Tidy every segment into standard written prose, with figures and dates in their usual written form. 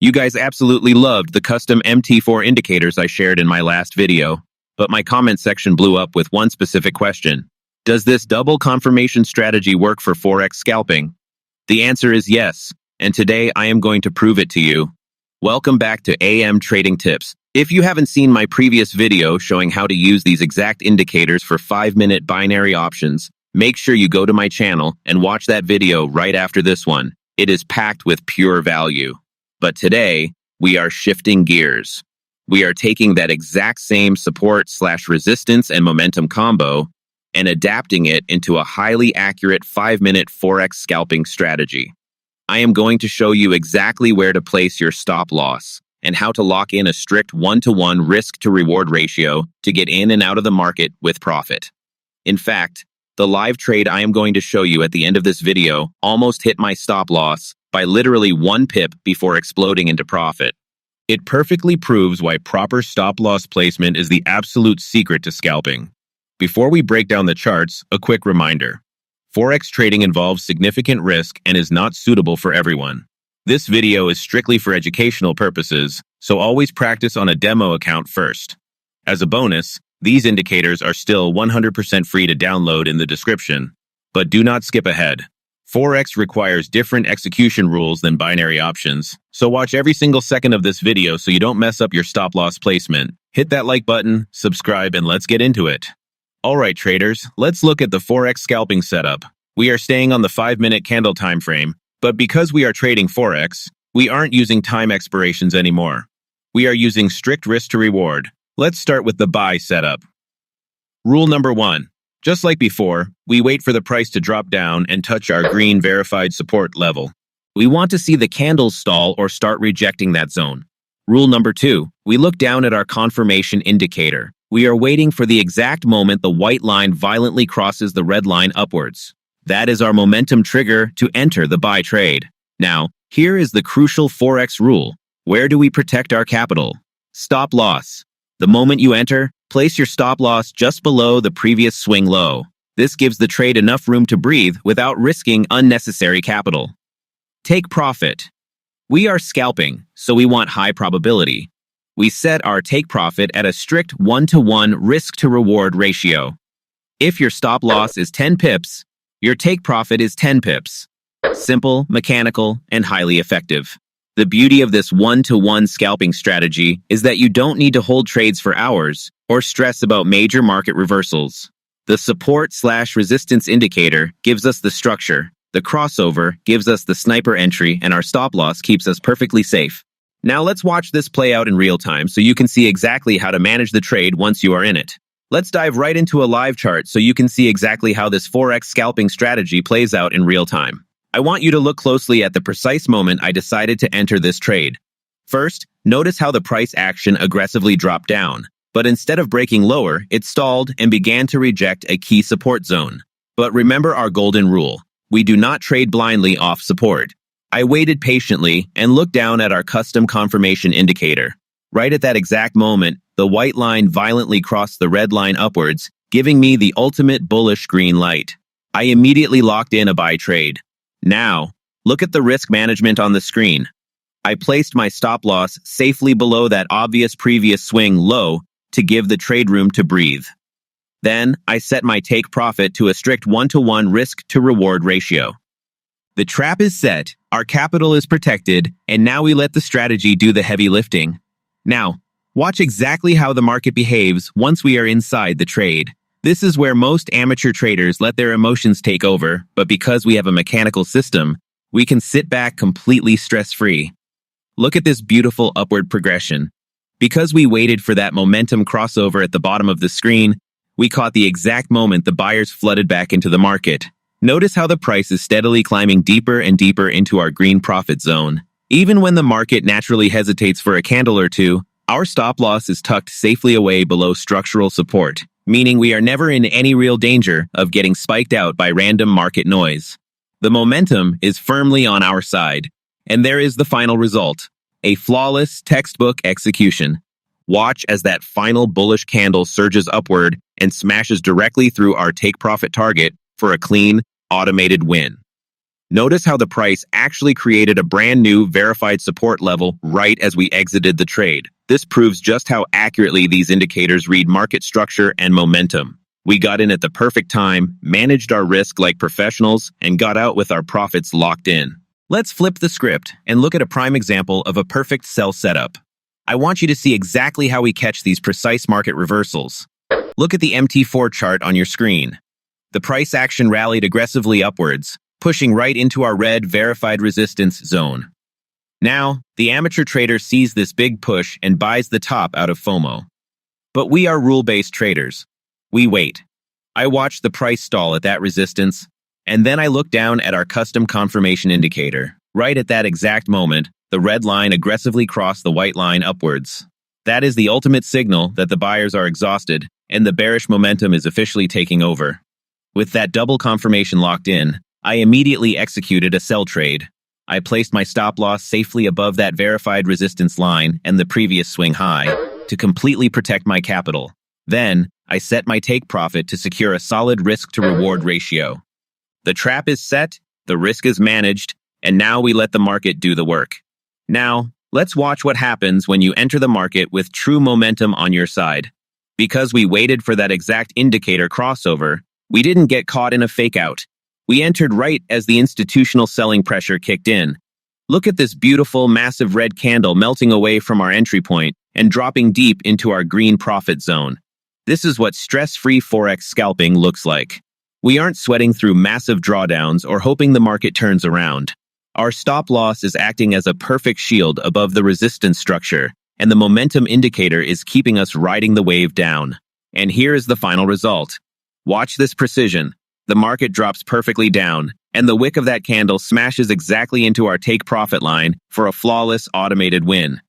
You guys absolutely loved the custom MT4 indicators I shared in my last video, but my comment section blew up with one specific question. Does this double confirmation strategy work for Forex scalping? The answer is yes, and today I am going to prove it to you. Welcome back to AM Trading Tips. If you haven't seen my previous video showing how to use these exact indicators for 5-minute binary options, make sure you go to my channel and watch that video right after this one. It is packed with pure value. But today, we are shifting gears. We are taking that exact same support/resistance and momentum combo and adapting it into a highly accurate 5-minute Forex scalping strategy. I am going to show you exactly where to place your stop loss and how to lock in a strict 1-to-1 risk-to-reward ratio to get in and out of the market with profit. In fact, the live trade I am going to show you at the end of this video almost hit my stop loss by literally 1 pip before exploding into profit. It perfectly proves why proper stop loss placement is the absolute secret to scalping. Before we break down the charts, a quick reminder. Forex trading involves significant risk and is not suitable for everyone. This video is strictly for educational purposes, so always practice on a demo account first. As a bonus, these indicators are still 100% free to download in the description. But do not skip ahead. Forex requires different execution rules than binary options, so watch every single second of this video so you don't mess up your stop loss placement. Hit that like button, subscribe, and let's get into it. Alright traders, let's look at the Forex scalping setup. We are staying on the 5-minute candle time frame, but because we are trading Forex, we aren't using time expirations anymore. We are using strict risk to reward. Let's start with the buy setup. Rule number 1. Just like before, we wait for the price to drop down and touch our green verified support level. We want to see the candles stall or start rejecting that zone. Rule number 2. We look down at our confirmation indicator. We are waiting for the exact moment the white line violently crosses the red line upwards. That is our momentum trigger to enter the buy trade. Now, here is the crucial Forex rule. Where do we protect our capital? Stop loss. The moment you enter, place your stop loss just below the previous swing low. This gives the trade enough room to breathe without risking unnecessary capital. Take profit. We are scalping, so we want high probability. We set our take profit at a strict 1-to-1 risk-to-reward ratio. If your stop loss is 10 pips, your take profit is 10 pips. Simple, mechanical, and highly effective. The beauty of this 1-to-1 scalping strategy is that you don't need to hold trades for hours or stress about major market reversals. The support/resistance indicator gives us the structure, the crossover gives us the sniper entry, and our stop loss keeps us perfectly safe. Now let's watch this play out in real time so you can see exactly how to manage the trade once you are in it. Let's dive right into a live chart so you can see exactly how this Forex scalping strategy plays out in real time. I want you to look closely at the precise moment I decided to enter this trade. First, notice how the price action aggressively dropped down, but instead of breaking lower, it stalled and began to reject a key support zone. But remember our golden rule. We do not trade blindly off support. I waited patiently and looked down at our custom confirmation indicator. Right at that exact moment, the white line violently crossed the red line upwards, giving me the ultimate bullish green light. I immediately locked in a buy trade. Now, look at the risk management on the screen. I placed my stop loss safely below that obvious previous swing low to give the trade room to breathe. Then, I set my take profit to a strict 1-to-1 risk-to-reward ratio. The trap is set, our capital is protected, and now we let the strategy do the heavy lifting. Now, watch exactly how the market behaves once we are inside the trade. This is where most amateur traders let their emotions take over, but because we have a mechanical system, we can sit back completely stress-free. Look at this beautiful upward progression. Because we waited for that momentum crossover at the bottom of the screen, we caught the exact moment the buyers flooded back into the market. Notice how the price is steadily climbing deeper and deeper into our green profit zone. Even when the market naturally hesitates for a candle or two, our stop loss is tucked safely away below structural support, meaning we are never in any real danger of getting spiked out by random market noise. The momentum is firmly on our side, and there is the final result, a flawless textbook execution. Watch as that final bullish candle surges upward and smashes directly through our take profit target for a clean, automated win. Notice how the price actually created a brand new verified support level right as we exited the trade. This proves just how accurately these indicators read market structure and momentum. We got in at the perfect time, managed our risk like professionals, and got out with our profits locked in. Let's flip the script and look at a prime example of a perfect sell setup. I want you to see exactly how we catch these precise market reversals. Look at the MT4 chart on your screen. The price action rallied aggressively upwards, pushing right into our red verified resistance zone. Now, the amateur trader sees this big push and buys the top out of FOMO. But we are rule-based traders. We wait. I watch the price stall at that resistance, and then I look down at our custom confirmation indicator. Right at that exact moment, the red line aggressively crossed the white line upwards. That is the ultimate signal that the buyers are exhausted and the bearish momentum is officially taking over. With that double confirmation locked in, I immediately executed a sell trade. I placed my stop loss safely above that verified resistance line and the previous swing high to completely protect my capital. Then, I set my take profit to secure a solid risk-to-reward ratio. The trap is set, the risk is managed, and now we let the market do the work. Now, let's watch what happens when you enter the market with true momentum on your side. Because we waited for that exact indicator crossover, we didn't get caught in a fake-out. We entered right as the institutional selling pressure kicked in. Look at this beautiful, massive red candle melting away from our entry point and dropping deep into our green profit zone. This is what stress-free Forex scalping looks like. We aren't sweating through massive drawdowns or hoping the market turns around. Our stop loss is acting as a perfect shield above the resistance structure, and the momentum indicator is keeping us riding the wave down. And here is the final result. Watch this precision. The market drops perfectly down, and the wick of that candle smashes exactly into our take profit line for a flawless automated win.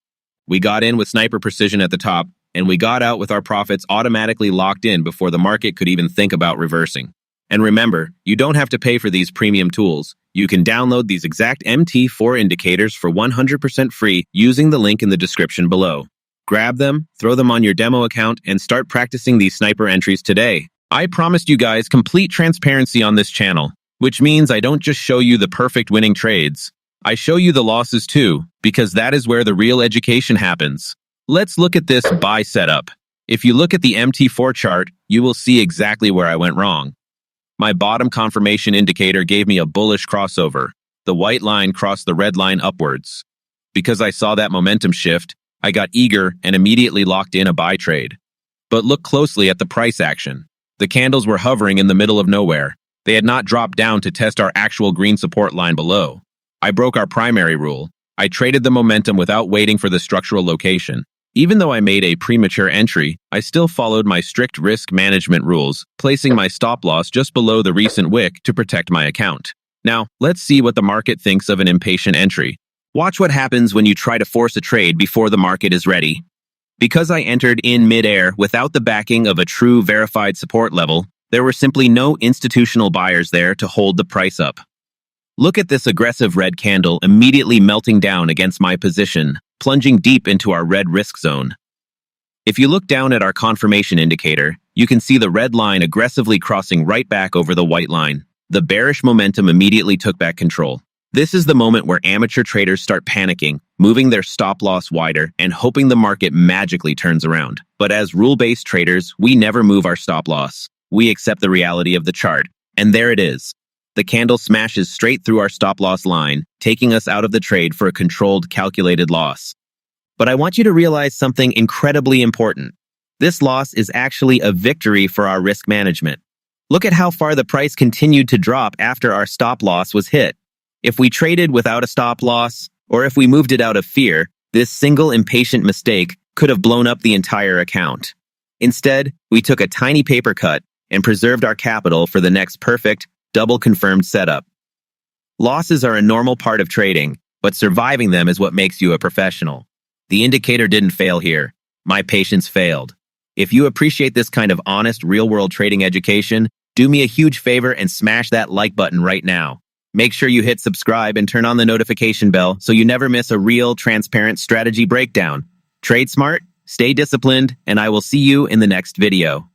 We got in with sniper precision at the top, and we got out with our profits automatically locked in before the market could even think about reversing. And remember, you don't have to pay for these premium tools. You can download these exact MT4 indicators for 100% free using the link in the description below. Grab them, throw them on your demo account, and start practicing these sniper entries today. I promised you guys complete transparency on this channel, which means I don't just show you the perfect winning trades. I show you the losses too, because that is where the real education happens. Let's look at this buy setup. If you look at the MT4 chart, you will see exactly where I went wrong. My bottom confirmation indicator gave me a bullish crossover. The white line crossed the red line upwards. Because I saw that momentum shift, I got eager and immediately locked in a buy trade. But look closely at the price action. The candles were hovering in the middle of nowhere. They had not dropped down to test our actual green support line below. I broke our primary rule. I traded the momentum without waiting for the structural location. Even though I made a premature entry, I still followed my strict risk management rules, placing my stop loss just below the recent wick to protect my account. Now, let's see what the market thinks of an impatient entry. Watch what happens when you try to force a trade before the market is ready. Because I entered in mid-air without the backing of a true verified support level, there were simply no institutional buyers there to hold the price up. Look at this aggressive red candle immediately melting down against my position, plunging deep into our red risk zone. If you look down at our confirmation indicator, you can see the red line aggressively crossing right back over the white line. The bearish momentum immediately took back control. This is the moment where amateur traders start panicking, moving their stop loss wider and hoping the market magically turns around. But as rule-based traders, we never move our stop loss. We accept the reality of the chart. And there it is. The candle smashes straight through our stop loss line, taking us out of the trade for a controlled, calculated loss. But I want you to realize something incredibly important. This loss is actually a victory for our risk management. Look at how far the price continued to drop after our stop loss was hit. If we traded without a stop loss, or if we moved it out of fear, this single impatient mistake could have blown up the entire account. Instead, we took a tiny paper cut and preserved our capital for the next perfect, double-confirmed setup. Losses are a normal part of trading, but surviving them is what makes you a professional. The indicator didn't fail here. My patience failed. If you appreciate this kind of honest, real-world trading education, do me a huge favor and smash that like button right now. Make sure you hit subscribe and turn on the notification bell so you never miss a real, transparent strategy breakdown. Trade smart, stay disciplined, and I will see you in the next video.